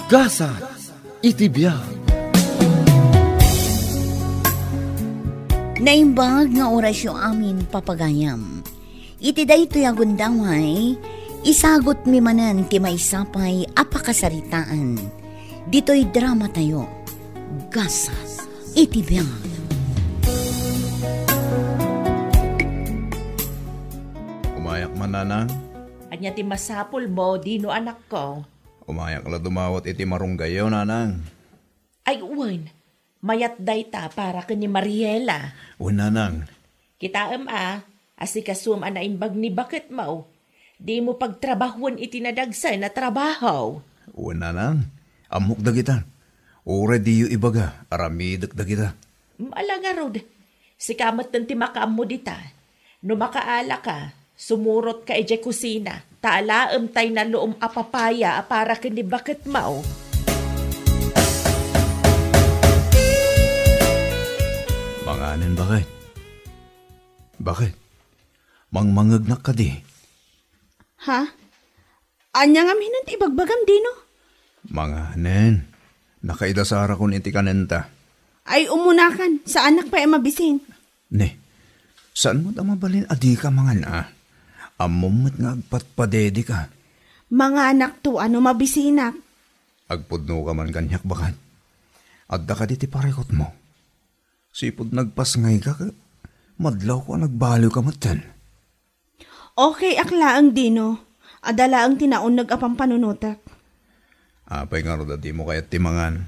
Gasa iti biag. Naimbag nga orasyo amin papagayam. Iti daytoy agundaway, isagot mi manan ti maisapay apakasaritaan. Ditoy drama tayo, Gasa iti biag. Umayak man, nanang. Anya ti masapul mo, dino anak ko. Umayak la dumawat iti marunggayo, nanang. Ay uwan, mayat dayta para ka ni Mariela. Nanang. Kita asikasum anaimbag ni bakit mo. Di mo pagtrabahon iti nadagsan na trabaho. Nanang, amok da kita. Ure di yu ibaga, aramidak da kita. Ala nga rod, si kamat ng timakaam mo dita. No makaala ka, sumurot ka ije kusina, taalaam tay na loom apapaya para ka ni bakit mo. Manganin bakit? Bakit? Mangmangagnak ka di? Ha? Anya nga minant ibagbagam dino? Manganin. Nakaidasara kun iti kanenta. Ay umunakan, sa anak pa mabisin. Ne, saan mo mabalin adi ka mga na? Amumot nga agpatpadedi ka. Mga anak to, ano mabisinak? Agpudno ka man kanyak bakat. Adda ka diti parekot mo. Sipod nagpasngay ka, madlaw ko nagbaliw ka matan. Okay, akla ang dino. Adala ang tinaon nag-apang panunutak. Apay nga ro di mo kayat timangan.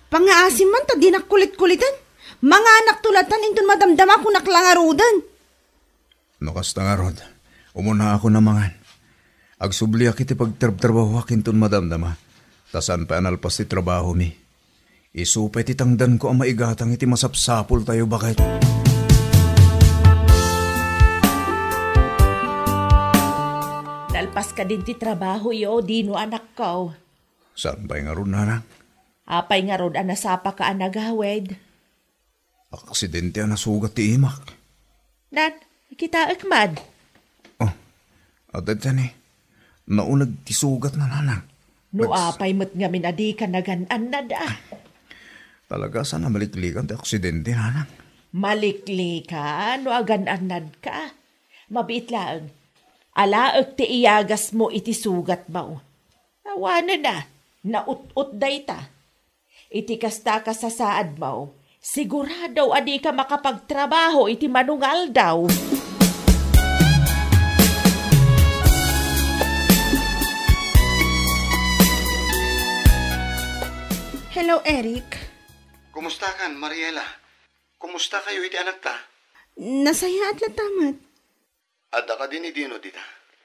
Pangaasim man, ta di nakulit-kulitan. Mga anak tulatan, intun madamdama ko naklangarudan. Nakasta nga rod, umuna ako namangan. Agsubli akiti pagtrabaho akintun madamdama. Tasan pa analpas ti trabaho mi. Isupay ti tangdan ko ang maigatang iti masapsapol tayo bakit. Nalpas ka din ti trabaho yo, dino anak ko. Saan pa'y nga ron, nanang? Apay nga rod anasapa ka anagawed. Aksidente ang nasugat ti imak. Nan, kita akmad. Oh, adat yan naunag ti sugat na, nanang. No apay mo't nga minadi ka naganan na da. Talaga sana maliklikan ti aksidente, nanang. Maliklikan, no agananad ka. Mabit lang. Alaag ti iyagas mo iti sugat mo. Awana na, naut-ut dayta. Iti kasta ka sa saad mo, sigurado adi ka makapagtrabaho iti manungal daw. Hello, Eric. Kumusta kan, Mariela? Kumusta kayo iti anak ta? Nasaya at latamat. Adda ka din ni Dino dita.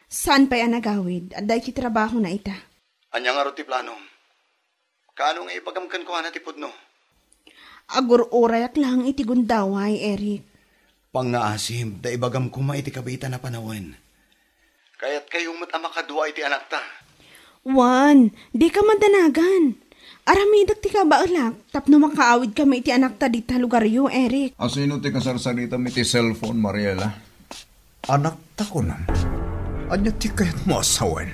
Saan pa'y anagawid? At dahi trabaho na ita. Anya nga ro ti plano. Kaano nga ipagamkan ko na ti pudno? Agur-urayak lang iti gundaway, Eric. Pangaasim, da ibagam ko iti kabita na panawan. Kaya't kayong matama kadwa iti anak ta. Juan, di ka madanagan. Aramidak ti ka baalak, tapno makaawid kami iti anak ta dita lugaryo, Eric. Asino ti kasarsarita mi ti cellphone, Mariela? Anak ta ko nam. Anya ti kayat mo asawan?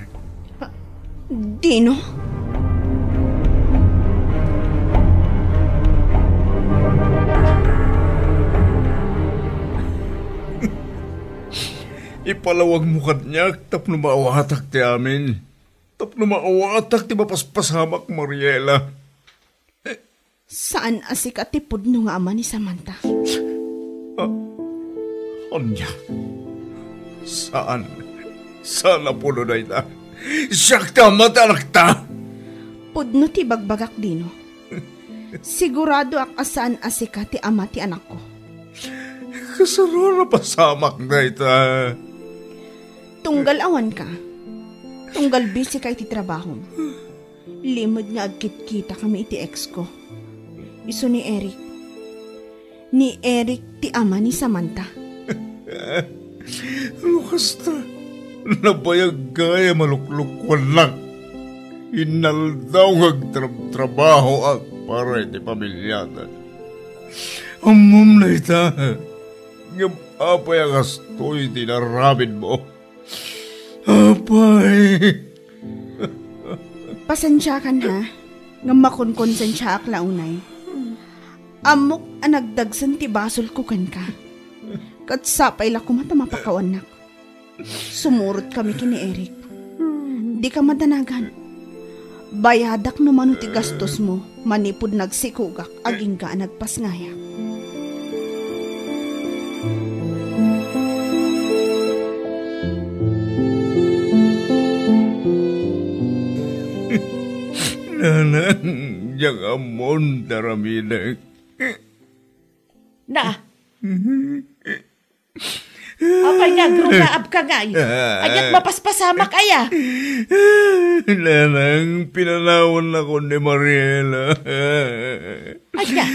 Dino? Ipalawag mo kanyak, tapno maawatak ti amin. Tapno maawatak ti mapaspasamak, Mariela. Saan asik at tipod no nga ama ni Samantha? Anya? Saan? Saan na pulo na ita? Siyak tamat anak ta! Pudno ti bagbagak dino. Sigurado ak asaan asika ti ama ti anak ko. Kasaro na pasamak na ita. Tunggal awan ka. Tunggal busy ka iti trabaho. Limod nga agkit-kita kami iti ex ko. Iso ni Eric. Ni Eric ti ama ni Samantha. Lukas ta. Nabayag gaya maluklukwan lang. Inaldaw ngagtrabaho at para iti pamilyatan. Amam na ita. Ngam apay ang astoy tinarabid mo. Apay. Pasensya kan ha, nga makonkonsensya ak launay. Amok ang nagdagsan ti basol ko kan ka. Kat sapay la kumata mapakawanak. Sumurot kami kini Eric. Di ka madanagan. Bayadak no mano ti gastos mo, manipod nagsikugak, aging ka nagpasngaya. Nanang, yang amon daraminak. Na. Apay nga, grunaab ka ngay. Ayat mapaspasamak aya. Nanang, pinanawan ako ni Mariela. Aya.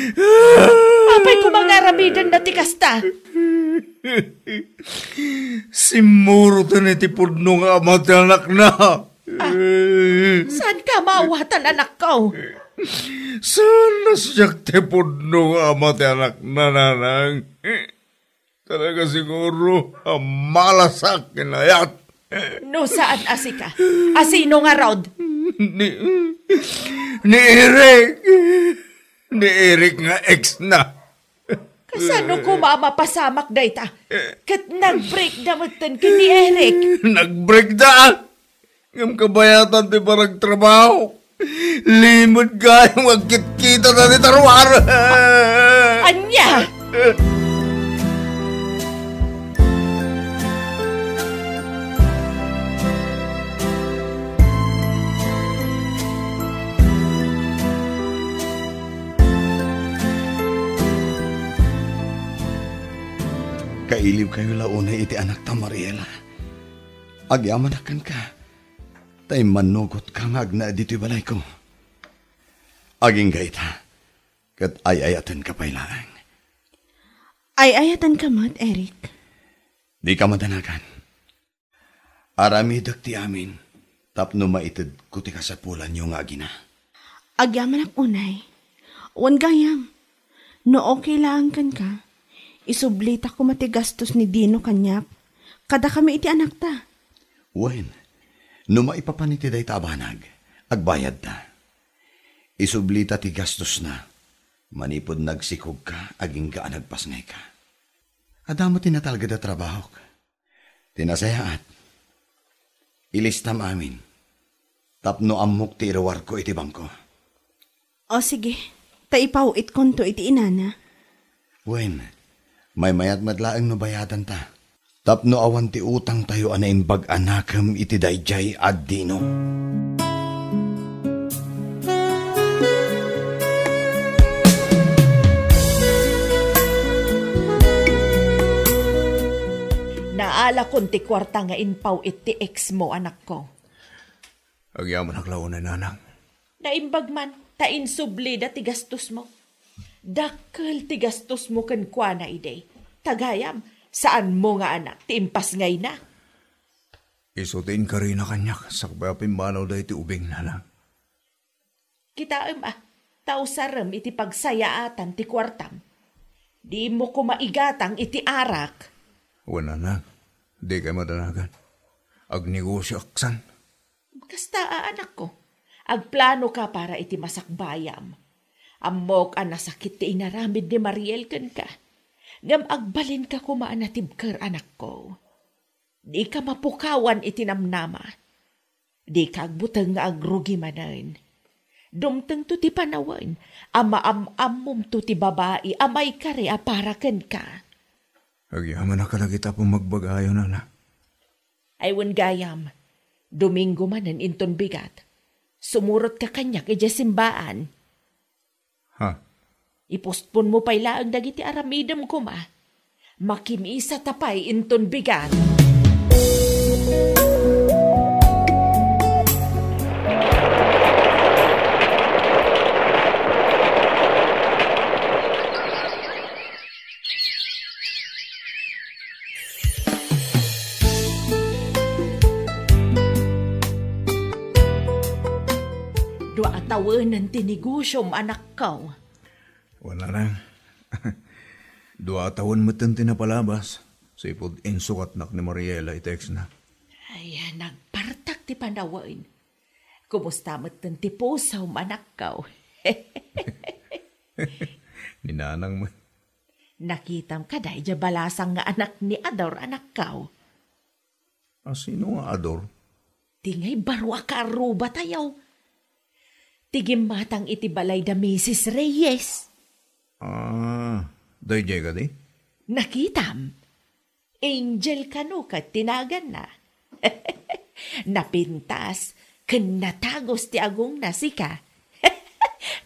Apay ko mga ramidan na tikasta. Simurutan iti pudno nga amat anak na. Saan ka maawatan anak ko? Saan nasyak ti pudno nga amat anak na nanang? Talaga siguro malasak kinayat. No saan asika? Asino nga Rod? Ni Eric. Ni Eric nga ex na. Kasano ko mamapasamak dayta? Kat nag-break damutan ka ni Eric. Nag-break da. Ngam kabayatan ti parang trabaho. Limod ka yung magkit-kita na ni Tarwar. Anya! Kailiw kayo launay iti anak ta Mariela. Agyamanakan ka. Tay manugot kang agna dito'y balay ko. Aging gaita. Kat ay-ayatan ka pailaan. Ay-ayatan ka mat, Eric. Di ka madanagan. Aramidak ti amin. Tapno maitid ko ti kasapulan yung agina. Agyaman ak unay. Wan gayam. No okay lang kan ka. Isublita ko matigastos ni Dino kanyak. Kada kami iti anak ta. Wen, no maipapaniti day tabanag, agbayad ta. Isublita ti gastos na, manipod nagsikog ka, aging ka nagpasngay ka. Adamo tinatalga da trabaho ka. Tinasayaat. Ilistam amin. Tapno amok ti irawar ko iti bangko. O sige, taipawit konto iti inana. Wen, may mayat madlaeng no bayadan ta. Tapno awan ti utang tayo anaimbag anakam iti dayjay ad Dino. Naala kon ti kwarta nga inpaw iti ex mo anak ko. Agyaman aklaw na nanang. Naimbag man, tainsubli da ti gastos mo. Dakkel ti gastos mo kan kwa na ide. Tagayam, saan mo nga anak, ti impas ngay na. Isutin ka rin na kanyak, sakbay pimbanaw da iti ubing nanang. Kitaam tao saram iti pagsayaatan ti kwartam. Di mo ko maigatang iti arak. Wala na, di ka madanagan. Agnegosyo aksan. Kasta anak ko, agplano ka para iti masakbayam. Amok ang nasakit ti inaramid ni Mariel kan ka. Ngam agbalin ka kumaan na tibker anak ko. Di ka mapukawan iti namnama. Di ka agbutang nga agrugi manan. Dumteng to ti panawan, amaam-amom to ti babae, amay kare aparakan ka. Agyaman na ka na kita pong magbagayo na. Aywan gayam, Domingo manan inton bigat. Sumurot ka kanyak ija simbaan. Ha? Ipostpon mo payla ang dagiti aramidam ko ma. Makimisa tapay inton bigat. Dua atawanan tinigusyom anak ko. Wala lang. 2 taon mo tang tinapalabas. Sa ipod insukat nak ni Mariela itex na. Ay, nagpartak ti panawain. Kumusta mo't ti pusaw manak kao? Ninanang mo. Nakitam ka dahi dya balasang nga anak ni Ador anak kao. Sino nga Ador? Tingay barwa ka aruba tayaw. Tigim matang iti balay da Mrs. Reyes. Dayjay ka di? Nakitam. Angel kanu ka tinagan na. Napintas, kanatagos ti agong nasika.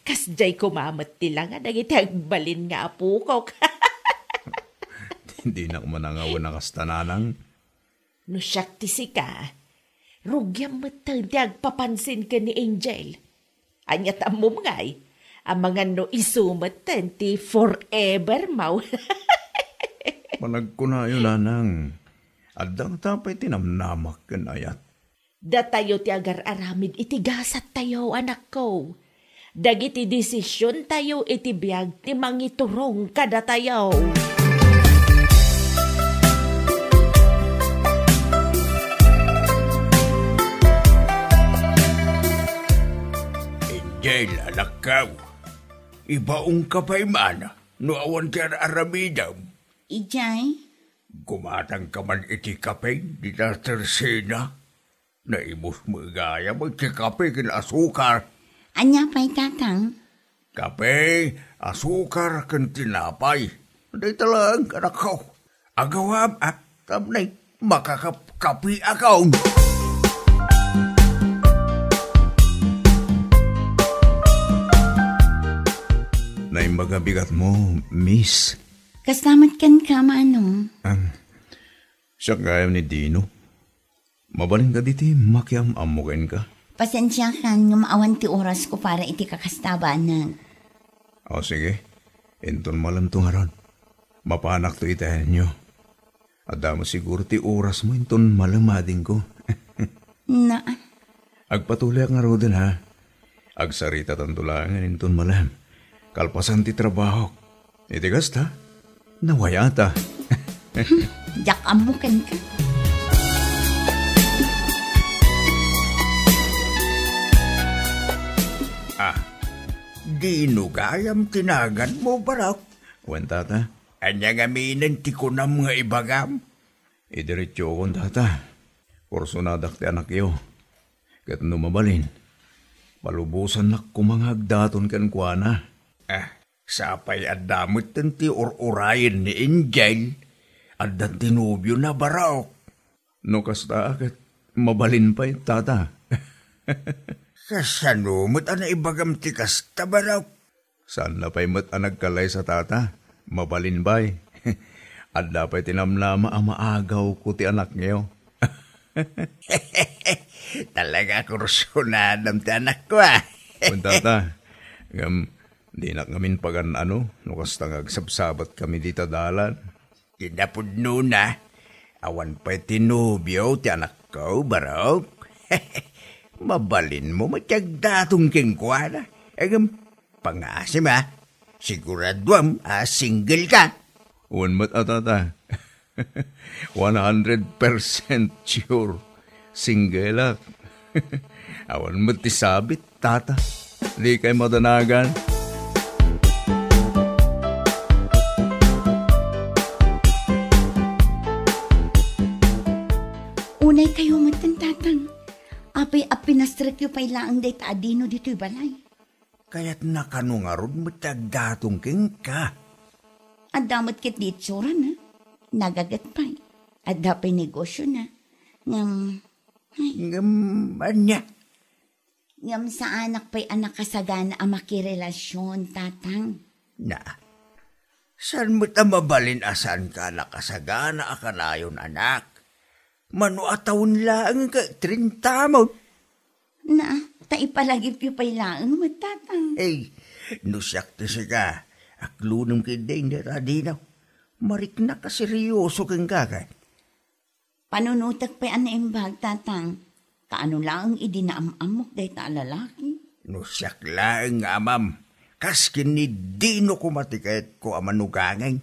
Kasjay kumamat ti lang nga dagiti agbalin nga apukaw ka. Hindi na kumanangawan na kastananang. No siyak ti sika, rugyam matang ti agpapansin ka ni Angel. Anyat amom ngay, ang mga no isumatan ti forever mau. Panag ko na yun, nanang. Adang tapay tinamnamak kan ayat. Datayo ti agar aramid iti gasat tayo, anak ko. Dagiti desisyon tayo iti biyag ti mangiturong kada tayo. Angel, anak ka. Ibaong kapay mana, no awan ti aramidam. Ijay? Gumatang ka man iti kapay, di na tersena. Naimos mo gaya iti kapay kin asukar. Anya pa'y tatang? Kapay, asukar kin tinapay. Day talang anak ko. Agawam at tamnay makakapi akaw. Naimbagabigat mo, miss. Kastamat kan ka, manong. Siya kaya ni Dino. Mabaling ka diti, makiam-amukin ka. Pasensya kan nga maawan ti oras ko para iti kakastabanan. O sige, enton malam to nga ron. Mapanak to itahan nyo. Adamo siguro ti oras mo enton malamading ko. Na? Agpatuloy nga ro din ha. Agsarita tantulangan enton malam. Kalpasan ti trabaho. Itigas ta? Nawayata. Jak amukan ka. Dino gayam tinagan mo barak. Wan tata? Anya nga minan ti kunam nga ibagam. Idiretso akong tata. Kursunadak ti anak yo. Kat numabalin. Palubusan na kumangagdaton kan kuana. Sapay adamot ti or-urayin ni Angel. Adan tinubyo na barak. No kasta akat mabalin pa yung tata. Kasanumot ana ibagam ti kasta barak. Saan na pa'y mat ang nagkalay sa tata? Mabalin ba'y? At dapat tinamnama ang maagaw ko ti anak niyo. Talaga kursunadam ti anak ko Kung tata, di na ngamin pagan no kasta agsabsabat kami dita dalan. Tinapudno na. Awan pa'y tinubyo ti anak ko barak. Mabalin mo matyagdatong kengkwana. Pangasim Siguraduam single ka. Uwan mat tata. 100% sure. Single ak. Awan mat tisabit tata. Di kay madanagan. Unay kayo matan tatang. Apay nastrek yu pa'y laang day taadino dito'y balay. Kaya't nakanungarod mo tagdatong king ka. At damat kit ditsura na. Nagagat pa'y. At dapay negosyo na. Anya. Ngam sa anak pa'y anak kasagana ang makirelasyon, tatang. Na. San mo mabalin asan ka nakasagana akalayon anak? Mano atawon lang ka, 30 mo. Na, taipalagip yu pa'y laang matatang. Nusyak to siya ka. Aklunong kinday na radinaw. Marik na ka seryoso kang kakay. Panunutak pa'y anaimbag, tatang. Kaano lang idinaamamok day ta lalaki. Nusyak lang amam. Kaskin ni Dino kumatikait ko amanugangay.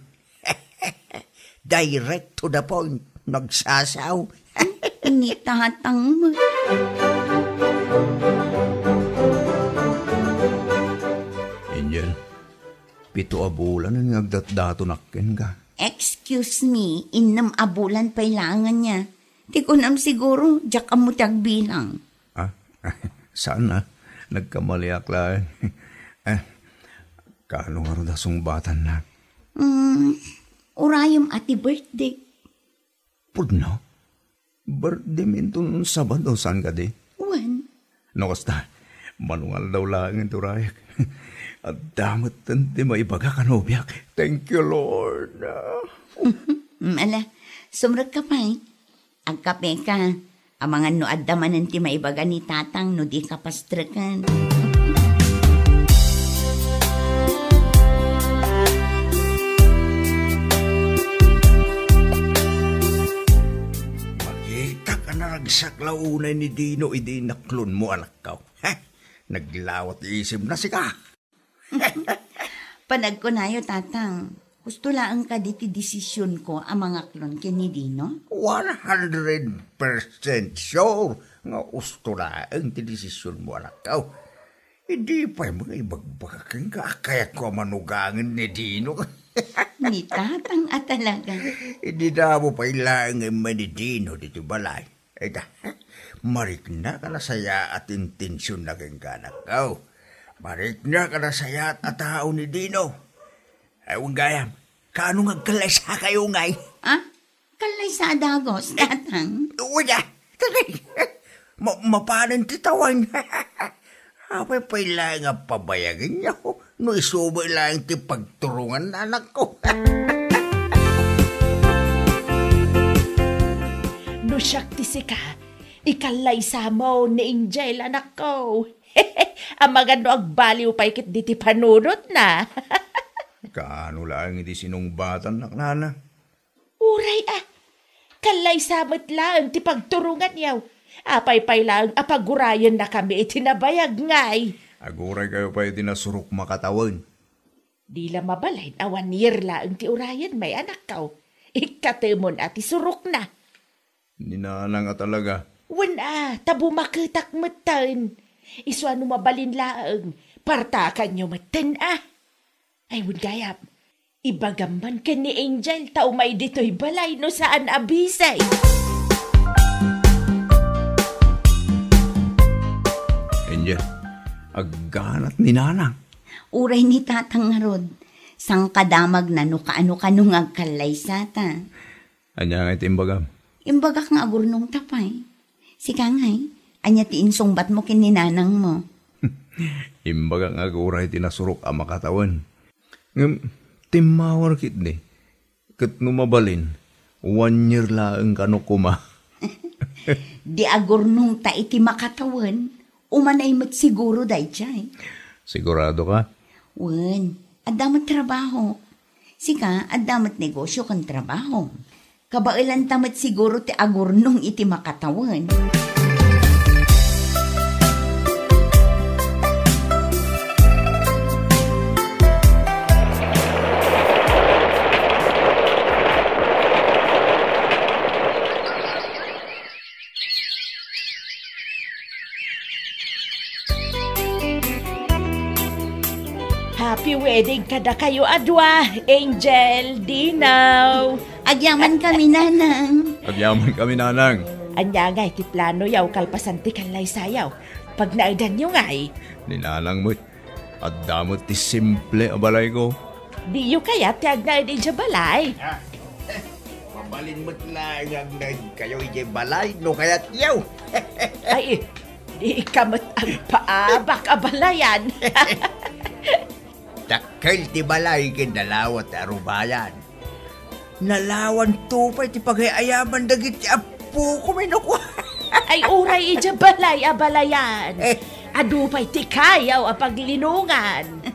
Direct to the point. Nagsasaw. Ni tatang mo. Angel, 7 a bulan ang nagdatdato nakken ka. Excuse me, inam abulan pailangan niya. Di ko nam siguro, diyak ang mutag bilang. Ah, saan na? Nagkamaliak lang. Kaano nga rin dasong batan na? Urayom ati birthday. Pudno? Birthday minton Sabado, saan ka di? Wan. No, kasta, manungal daw lang ito, Rayak. At damat tanti maibaga ka nobiak. Thank you, Lord. Ala, sumrag ka pa eh. Agkape ka. Ang mga noad daman ti maibaga ni tatang no di ka pastrakan. Makita ka na nagsaklaunay ni Dino, idi naklon mo anak ka. Naglawat isip na si ka. Panag ko nayo tatang. Gusto lang ka diti desisyon ko ang mga klon kini Dino? 100% sure nga gusto na ang desisyon mo anak ka. Hindi pa yung mga ibagbagaking kakayat ko manugangan ni Dino. Ni tatang at talaga. Hindi na mo pa ilangan man ni Dino dito balay. Eka, marik na ka na saya at intensyon na kang kanak ka. Marik na ka na saya at tao ni Dino. Ewan gayam, kaano ngagkalaysa kayo ngay? Ah? Kalay sa dagos, tatang. Uya, tagay. Mapanan titawan. Apay pa ilang nga pabayagin niya. No isubo ilang ti pagturungan na anak ko. No syakti si ka, ikalay sa mo ni Angel anak ko. Ang mga no agbaliw pa ikit diti panunot na. Kaano lang hindi sinumbatan naknana? Uray kalay samat lang ti pagturungan yaw. Apay-pay lang apagurayan na kami itinabayag ngay. Aguray kayo pa itinasurok makatawan. Di la mabalay na 1 year lang ti urayan may anak ka. Ikatemon at isurok na. Ninanang at talaga. Tabu makitak matan. Isu ano mabalin laang, partakan nyo matan Ay, gayap, ibagaman ka ni Angel, tao may dito'y balay no saan abisay. Angel, agganat ni nanang. Uray ni tatang nga rod. Sang kadamag na no kaano-kano nga kalay sata. Anya nga itimbagam. Imbaga nga agurnong tapay. Sika ngay, anya ti insungbat mo kininanang mo. Imbagang aguray tinasurok ang makatawan. Timawar kit ni. Kat numabalin, 1 year lang kano kuma. Di agurnong ta iti makatawan. Umanay mat siguro day chay. Sigurado ka? Wen, adamat trabaho. Sika, adamat negosyo kan trabaho. Kabailan tamat siguro ti agurnong iti makatawan. Happy wedding kada kayo adwa, Angel, Dinaw. Agyaman kami nanang. Agyaman kami nanang. Anya nga iti plano yaw kalpasan ti kalay sayaw. Pag naidan nyo ngay. Ninanang mo't at damot ti simple abalay ko. Di yu kaya ti agnaid ija balay. Mabalin mo't lang ang kayo ije balay, no kaya't yaw. Ay, di kamot ang paabak abalayan. Takkel ti balay kinalawat arubayan. Nalawan tupay ti pag-ayaman dagit ti apo ko minuko. Ay uray ija balay abalayan. Adupay ti kayaw a paglinungan.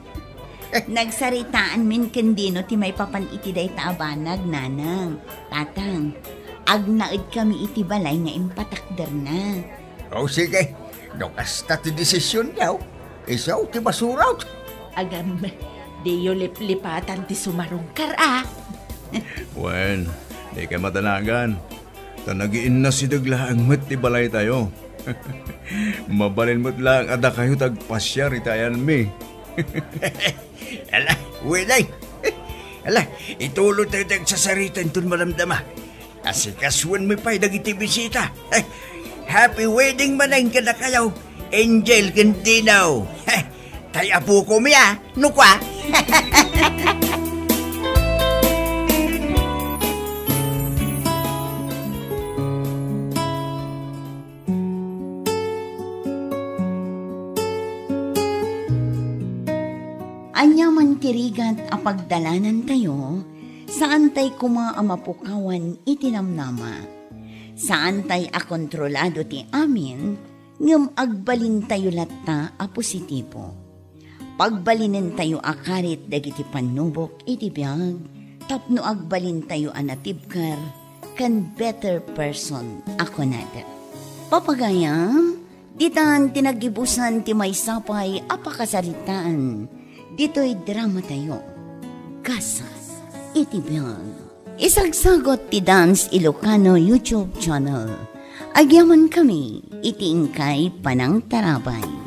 Nagsaritaan min kendino ti may papan iti day taabanag nanang. Tatang, agnaid kami iti balay nga impatakder na. O sige, no kasta ti desisyon yaw. Isaw ti basuraw. Agam, di yu liplipatan ti sumarungkar Wen, di ka matanagan. Tanagiin na si Dagla ang mat ti balay tayo. Mabalin mo't lang ada kayo tagpasya ritayan mi. Ala, wilay. Ala, itulot tayo tagsasaritan tun malamdama. Kasi kaswan mi pa'y dagiti bisita. Happy wedding manang ka na kayo, Angel Candino. Tay apo ko mi nukwa. Anyaman tirigat apagdalanan tayo, saan tay kumaamapukawan itinamnama. Saan tay akontrolado ti amin, ngem agbalin tayo latta a positibo. Pagbalinin tayo akarit dagiti panubok iti biyag, tapno agbalin tayo anatibkar, kan better person ako nada. Papagayam, ditan tinagibusan ti may sapay apakasaritaan, dito'y drama tayo. Kasas, iti biyag. Isagsagot ti Dance Ilocano YouTube channel. Agyaman kami, iti ingkay Panang Tarabay.